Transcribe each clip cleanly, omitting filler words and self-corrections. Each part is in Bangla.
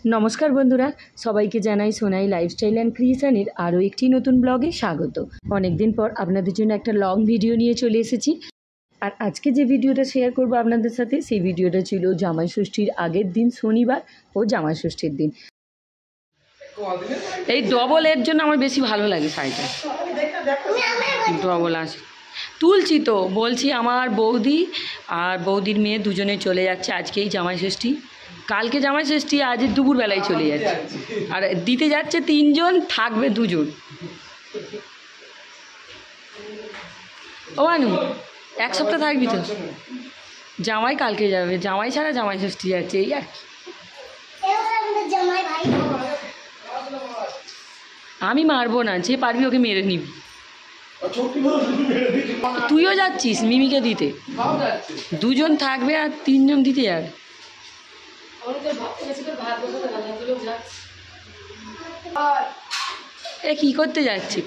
নমস্কার বন্ধুরা, সবাইকে জানাই সোনাই লাইফস্টাইল অ্যান্ড ক্রিয়েশনের আরও একটি নতুন ব্লগে স্বাগত। অনেকদিন পর আপনাদের জন্য একটা লং ভিডিও নিয়ে চলে এসেছি। আর আজকে যে ভিডিওটা শেয়ার করব আপনাদের সাথে, সেই ভিডিওটা ছিল জামাই ষষ্ঠীর আগের দিন শনিবার ও জামাই ষষ্ঠীর দিন। এই ডবলের জন্য আমার বেশি ভালো লাগে শাড়িটা, ডবল আছে। তুলছি তো, বলছি আমার বৌদি আর বৌদির মেয়ে দুজনে চলে যাচ্ছে আজকেই জামাই ষষ্ঠী। কালকে জামাই ষষ্ঠী, আজ দুপুরবেলায় চলে যাচ্ছে। আর দিতে যাচ্ছে 3 জন, থাকবে 2 জন। ও মানু, 1 সপ্তাহ থাকবি তো? জামাই কালকে যাবে, জামাই ছাড়া জামাই ষষ্ঠী যাচ্ছে, এই আর কি। আমি মারবো না, যে পারবি ওকে মেরে নিবি। তুইও যাচ্ছিস মিমিকে দিতে? 2 জন থাকবে আর 3 জন দিতে যাবে। এ কি করতে যাচ্ছে?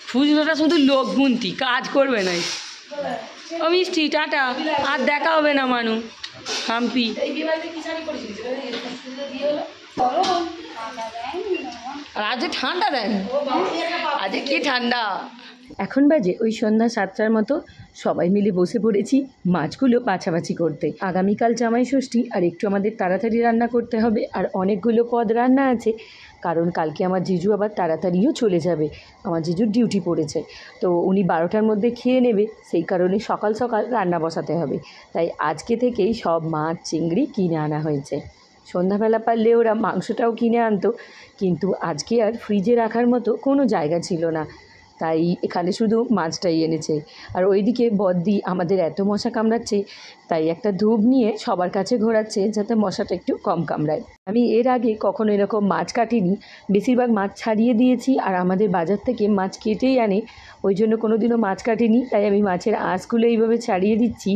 খুচরোটা শুধু লোক গুনতি, কাজ করবে না। ও মিষ্টি, টাটা, আর দেখা হবে না মানু, হাম্পি। আর আজ ঠান্ডা দেয়, আজ কি ঠান্ডা। এখন বাজে ওই সন্ধ্যা 7টার মতো। সবাই মিলে বসে পড়েছি মাছগুলো বাছাবাছি করতে। আগামীকাল জামাই ষষ্ঠী, আর একটু আমাদের তাড়াতাড়ি রান্না করতে হবে। আর অনেকগুলো পদ রান্না আছে, কারণ কালকে আমার জিজু আবার তাড়াতাড়িও চলে যাবে। আমার জিজুর ডিউটি পড়েছে, তো উনি 12টার মধ্যে খেয়ে নেবে, সেই কারণে সকাল সকাল রান্না বসাতে হবে। তাই আজকে থেকেই সব মাছ চিংড়ি কিনে আনা হয়েছে। সন্ধ্যাবেলা পারলে ওরা মাংসটাও কিনে আনতো, কিন্তু আজকে আর ফ্রিজে রাখার মতো কোনো জায়গা ছিল না, তাই এখানে শুধু মাছটাই এনেছে। আর ওইদিকে বদ্দি আমাদের এত মশা কামড়াচ্ছে, তাই একটা ধূপ নিয়ে সবার কাছে ঘোরাচ্ছে যাতে মশাটা একটু কম কামড়ায়। আমি এর আগে কখনো এরকম মাছ কাটিনি, বেশিরভাগ মাছ ছাড়িয়ে দিয়েছি। আর আমাদের বাজার থেকে মাছ কেটেই আনে, ওই জন্য কোনো দিনও মাছ কাটিনি। তাই আমি মাছের আঁশগুলো এইভাবে ছাড়িয়ে দিচ্ছি।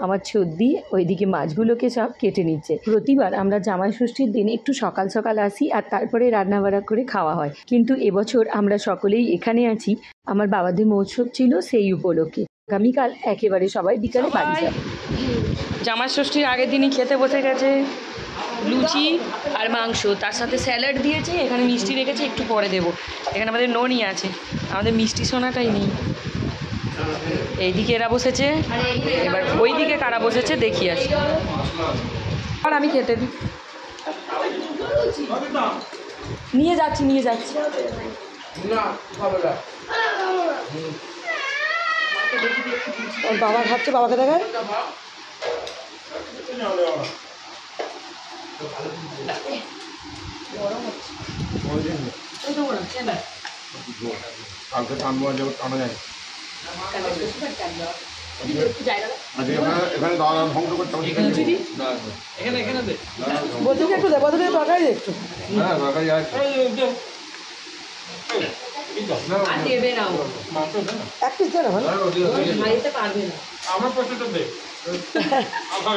আমার ছদ্দি ওইদিকে মাছগুলোকে সব কেটে নিচ্ছে। প্রতিবার আমরা জামাই ষষ্ঠীর দিন একটু সকাল সকাল আসি, আর তারপরে রান্নাবাড়া করে খাওয়া হয়। কিন্তু এবছর আমরা সকলেই এখানে আছি, আমার বাবাদের মহোৎসব ছিল সেই উপলক্ষে। আগামীকাল একেবারে সবাই বিকালে বাড়ি যাবে। জামাই ষষ্ঠীর আগের দিনই খেতে বসে গেছে, লুচি আর মাংস, তার সাথে স্যালাড দিয়েছে। এখানে মিষ্টি রেখেছে, একটু পরে দেবো। এখানে আমাদের ননি আছে, আমাদের মিষ্টি সোনাটাই নেই। এইদিকে এরা বসেছে, এবার ওই দিকে কারা বসেছে দেখি আসি। আর আমি খেতে দিই, নিয়ে যাচ্ছি। ওর বাবা খাচ্ছে, বাবাকে দেখায়।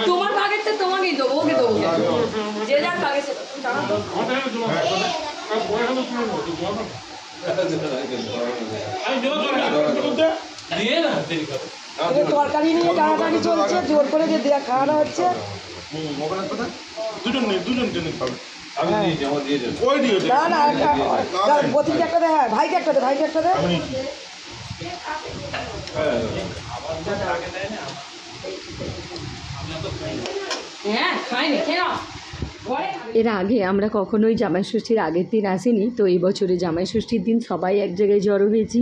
তোমার ভাগেরটা তোমাকেই দেবো, ওকে দেবো, যে যার ভাগে সেটা। তরকারি নিয়ে টানাটানি চলছে, জোর করে যে দেয়া খাওয়ানো হচ্ছে। বতিকে একটা দে, হ্যাঁ ভাইকে একটা দে, হ্যাঁ খাইনি, এর আগে আমরা কখনোই জামাই ষষ্ঠীর আগের দিন আসিনি, তো এই বছরে জামাই ষষ্ঠীর দিন সবাই এক জায়গায় জড়ো হয়েছি।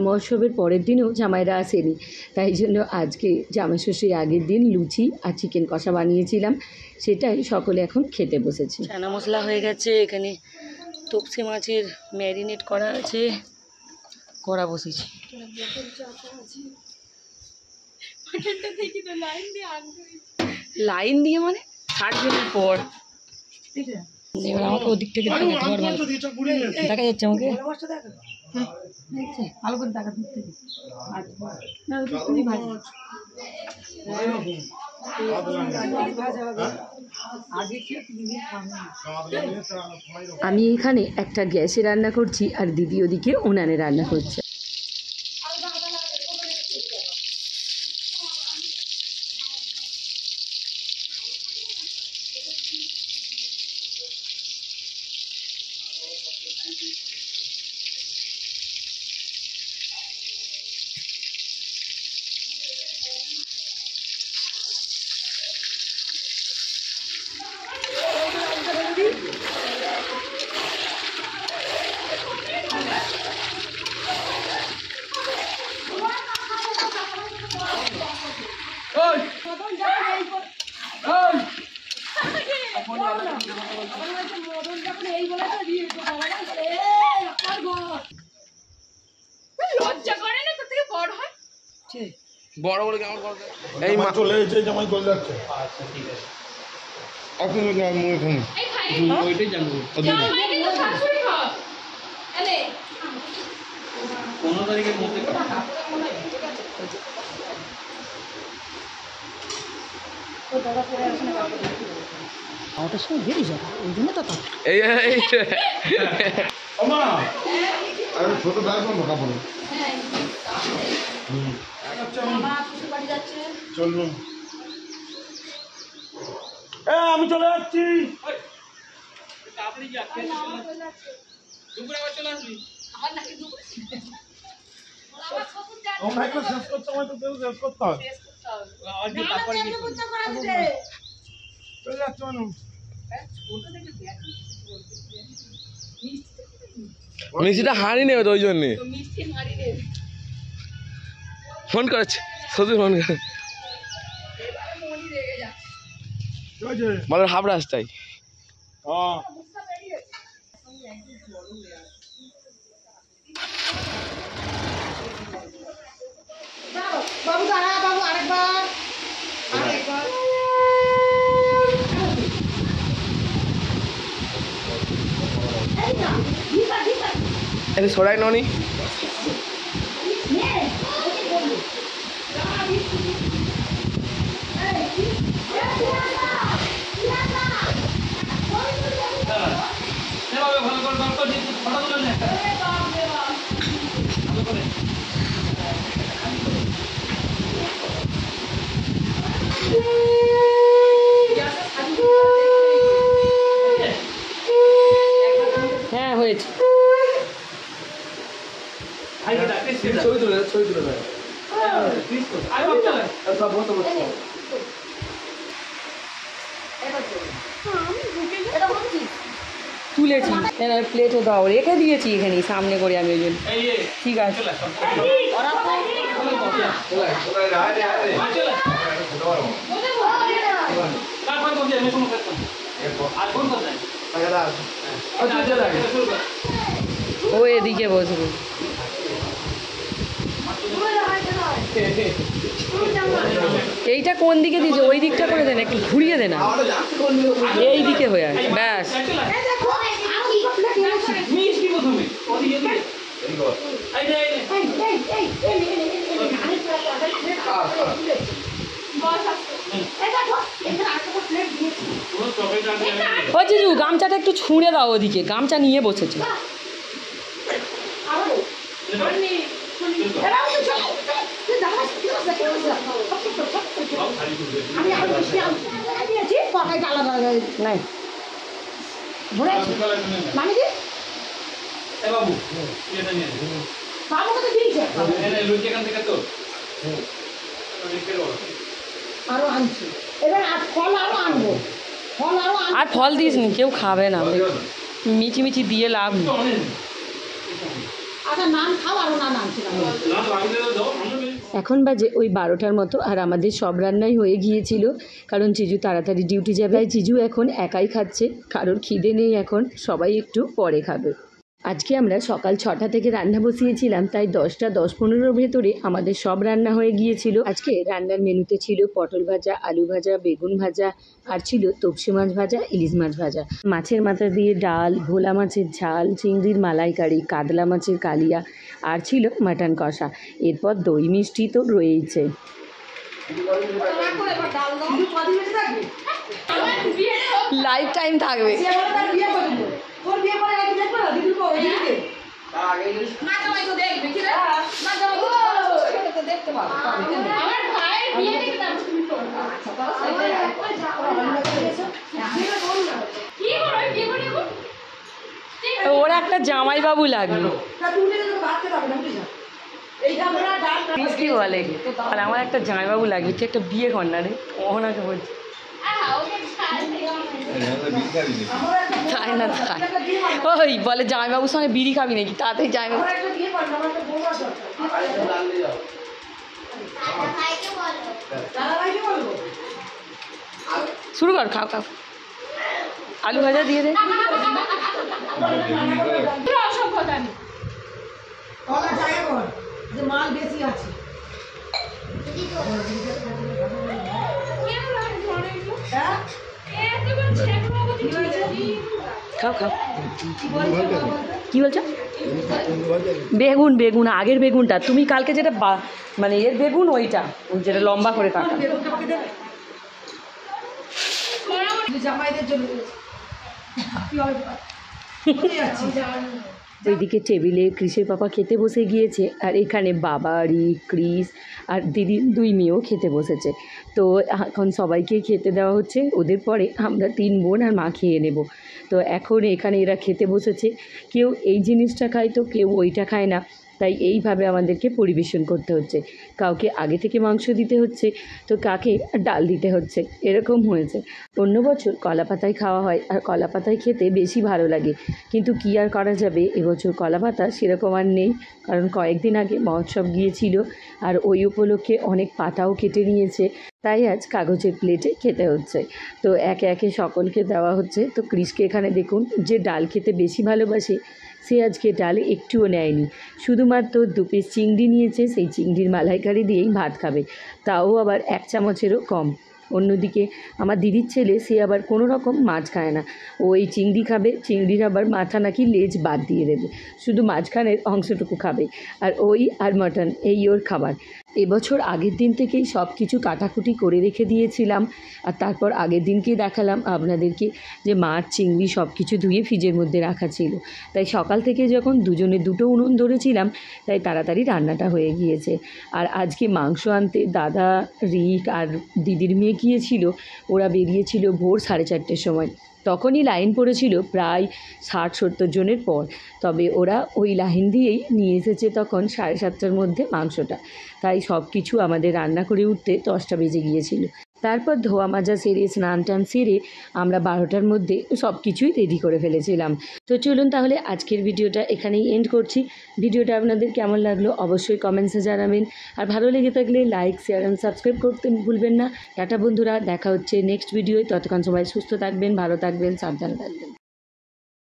মহোৎসবের পরের দিনও জামাইরা আসেনি, তাই জন্য আজকে জামাই ষষ্ঠীর আগের দিন লুচি আর চিকেন কষা বানিয়েছিলাম, সেটাই সকলে এখন খেতে বসেছি। চানা মশলা হয়ে গেছে, এখানে তপসে মাছের ম্যারিনেট করা আছে, করা বসেছি। লাইন দিয়ে মানে 60 জনের পর। এবার আমাকে ওদিক থেকে দেখা যাচ্ছে, আমাকে ভালো করে দেখা দূর থেকে। আমি এখানে একটা গ্যাসে রান্না করছি, আর দিদি ওদিকে উনানে রান্না করছে। বড় বলে কেমন করবে এই মা চলে এসে জামাই করে যাচ্ছে। আচ্ছা ঠিক আছে আপনি মুই ফোন ওইটাই জানবো জামাই কিন্তু শাশুড়ি ঘর এলে 15 তারিখের মধ্যে ও দাদা পরে আসলে আমাদের সঙ্গে বেরিয়ে যাবে ওই জন্য তো এই ওমা আরে ছোট ব্যাগ কোন কাপড় হ্যাঁ বাবা শ্বশুর বাড়ি যাচ্ছে চলুন আমি চলে যাচ্ছি তাড়াতাড়ি যা দুপুরে আবার চলে আসবি আবার নাকি দুপুরে ও মাইক্রো শেষ করতে হয় তো কেউ শেষ করতে হয় আজ তারপরে কি চলে যাচ্ছে মানু ছোট থেকে ব্যাগ মিষ্টিটা হারি নেবে তো ওই জন্য মিষ্টি হারি নেবে ফোন করেছে শুধু ফোন করে বলে হাফ রাস্তায় বাবু দাঁড়া বাবু আরেকবার এটা সরাই ননি হ্যাঁ হয়েছে ছবি তুলে তুলেছি প্লেটও দাও রেখে দিয়েছি এখানে সামনে করে আমি ওই জন্য ঠিক আছে ও এদিকে বসবো এইটা কোন দিকে দিয়েছে ওই দিকটা করে দেন একটু ঘুরিয়ে দেন এই দিকে হয়ে আছে ব্যাস ও জিজু গামছাটা একটু ছুঁড়ে দাও ওদিকে গামছা নিয়ে বসেছে আর ফল দিস নি কেউ খাবে না মিঠি মিঠি দিয়ে লাভ নেই এখন বাজে ওই 12টার মতো আর আমাদের সব রান্নাই হয়ে গিয়েছিল কারণ জিজু তাড়াতাড়ি ডিউটি যাবে তাই জিজু এখন একাই খাচ্ছে কারোর খিদে নেই এখন সবাই একটু পরে খাবে আজকে আমরা সকাল 6টা থেকে রান্না বসিয়েছিলাম তাই 10টা 10-15 ভেতরে আমাদের সব রান্না হয়ে গিয়েছিল আজকে রান্নার মেনুতে ছিল পটল ভাজা আলু ভাজা বেগুন ভাজা আর ছিল তপসি মাছ ভাজা ইলিশ মাছ ভাজা মাছের মাথা দিয়ে ডাল ভোলা মাছের ঝাল চিংড়ির মালাইকারি কাতলা মাছের কালিয়া আর ছিল মাটন কষা এরপর দই মিষ্টি তো রয়েইছে লাইফ টাইম থাকবে ওরা একটা জামাইবাবু লাগবে। কি বলে আর আমার একটা জামাইবাবু লাগবে, তুই একটা বিয়ে কর না রে, মোহনাকে বলছি। তাই না তাই, ওই বলে জামাইবাবুর সঙ্গে বিড়ি খাবি নাকি, তাড়াতাড়ি জামাইবাবু। শুরু কর, খাও খাও, আলু ভাজা দিয়ে দে। মাল বেশি আছে। খাও খাও। কি বলছো? বেগুন, বেগুন আগের বেগুনটা, তুমি কালকে যেটা মানে এর বেগুন ওইটা, ওই যেটা লম্বা করে কাটা। জামাইদের জন্য ওইদিকে টেবিলে ক্রিসের পাপা খেতে বসে গিয়েছে, আর এখানে বাবা, রিক, ক্রিস আর দিদির 2 মেয়েও খেতে বসেছে। তো এখন সবাইকে খেতে দেওয়া হচ্ছে, ওদের পরে আমরা 3 বোন আর মা খেয়ে নেব। তো এখন এখানে এরা খেতে বসেছে, কেউ এই জিনিসটা খায় তো কেউ ওইটা খায় না, তাই এইভাবে আমাদেরকে পরিবেশন করতে হচ্ছে। কাউকে আগে থেকে মাংস দিতে হচ্ছে, তো কাকে ডাল দিতে হচ্ছে, এরকম হয়েছে। অন্য বছর কলা পাতায় খাওয়া হয়, আর কলা পাতায় খেতে বেশি ভালো লাগে, কিন্তু কী আর করা যাবে, এবছর কলা পাতা সেরকম আর নেই, কারণ কয়েকদিন আগে মহোৎসব গিয়েছিল, আর ওই উপলক্ষে অনেক পাতাও কেটে নিয়েছে, তাই আজ কাগজের প্লেটে খেতে হচ্ছে। তো একে একে সকলকে দেওয়া হচ্ছে। তো ক্রিসকে এখানে দেখুন, যে ডাল খেতে বেশি ভালোবাসে সে আজকে ডাল একটুও নেয়নি, শুধুমাত্র 2 পিস চিংড়ি নিয়েছে, সেই চিংড়ির মালাইকারি দিয়েই ভাত খাবে, তাও আবার 1 চামচেরও কম। অন্যদিকে আমার দিদির ছেলে, সে আবার কোনো রকম মাছ খায় না, ও এই চিংড়ি খাবে, চিংড়ির আবার মাথা নাকি লেজ বাদ দিয়ে দেবে, শুধু মাঝখানের অংশটুকু খাবে, আর ওই আর মাটন এই ওর খাবার। এবছর আগের দিন থেকেই সব কিছু কাটাকুটি করে রেখে দিয়েছিলাম, আর তারপর আগের দিনকেই দেখালাম আপনাদেরকে যে মাছ, চিংড়ি সব কিছু ধুয়ে ফ্রিজের মধ্যে রাখা ছিল, তাই সকাল থেকে যখন দুজনে 2টো উনুন ধরেছিলাম, তাই তাড়াতাড়ি রান্নাটা হয়ে গিয়েছে। আর আজকে মাংস আনতে দাদা, রিক আর দিদির মেয়ে গিয়েছিল, ওরা বেরিয়েছিল ভোর 4:30টার সময়, তখনই লাইন পড়েছিল প্রায় 60-70 জনের পর, তবে ওরা ওই লাইন দিয়েই নিয়ে এসেছে তখন 7:30টার মধ্যে মাংসটা, তাই সব কিছু আমাদের রান্না করে উঠতে 10টা বেজে গিয়েছিল। তারপর ধোয়া মাজা সেরে, স্নান টান সেরে আমরা 12টার মধ্যে সব কিছুই রেডি করে ফেলেছিলাম। তো চলুন তাহলে আজকের ভিডিওটা এখানেই এন্ড করছি। ভিডিওটা আপনাদের কেমন লাগলো অবশ্যই কমেন্টসে জানাবেন, আর ভালো লেগে থাকলে লাইক, শেয়ার অ্যান্ড সাবস্ক্রাইব করতে ভুলবেন না। টাটা বন্ধুরা, দেখা হচ্ছে নেক্সট ভিডিওয়, ততক্ষণ সবাই সুস্থ থাকবেন, ভালো থাকবেন, সাবধানে থাকবেন।